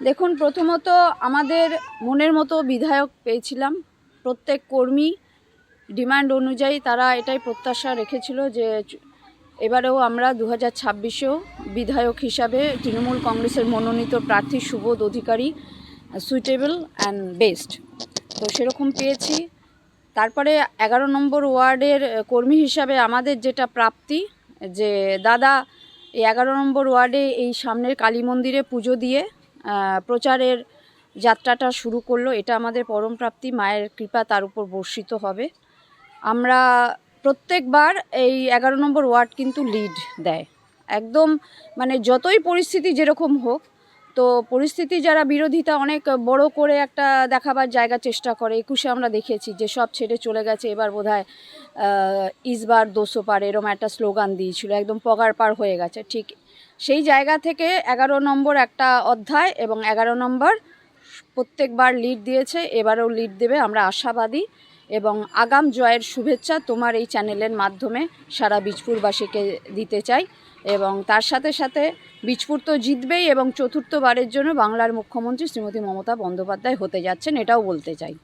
দেখুন, প্রথমত আমাদের মনের মতো বিধায়ক পেয়েছিলাম। প্রত্যেক কর্মী ডিমান্ড অনুযায়ী তারা এটাই প্রত্যাশা রেখেছিল যে এবারেও আমরা 2026-এও বিধায়ক হিসাবে তৃণমূল কংগ্রেসের মনোনীত প্রার্থী সুবোধ অধিকারী সুইটেবল অ্যান্ড বেস্ট, তো সেরকম পেয়েছি। তারপরে 11 নম্বর ওয়ার্ডের কর্মী হিসাবে আমাদের যেটা প্রাপ্তি, যে দাদা এই 11 নম্বর ওয়ার্ডে এই সামনের কালী মন্দিরে পুজো দিয়ে প্রচারের যাত্রাটা শুরু করলো, এটা আমাদের পরম প্রাপ্তি। মায়ের কৃপা তার উপর বর্ষিত হবে। আমরা প্রত্যেকবার এই 11 নম্বর ওয়ার্ড কিন্তু লিড দেয় একদম, মানে যতই পরিস্থিতি যেরকম হোক, তো পরিস্থিতি যারা বিরোধিতা অনেক বড় করে একটা দেখাবার জায়গা চেষ্টা করে। 21-এ আমরা দেখেছি যে সব ছেড়ে চলে গেছে, এবার বোধহয় ইসবার 200 পার এরম একটা স্লোগান দিয়েছিল, একদম পগার পার হয়ে গেছে। ঠিক সেই জায়গা থেকে 11 নম্বর একটা অধ্যায় এবং 11 নম্বর প্রত্যেকবার লিড দিয়েছে, এবারেও লিড দেবে, আমরা আশাবাদী। এবং আগাম জয়ের শুভেচ্ছা তোমার এই চ্যানেলের মাধ্যমে সারা বীজপুরবাসীকে দিতে চাই। এবং তার সাথে সাথে বীজপুর তো জিতবেই, এবং চতুর্থবারের জন্য বাংলার মুখ্যমন্ত্রী শ্রীমতী মমতা বন্দ্যোপাধ্যায় হতে যাচ্ছেন, এটাও বলতে চাই।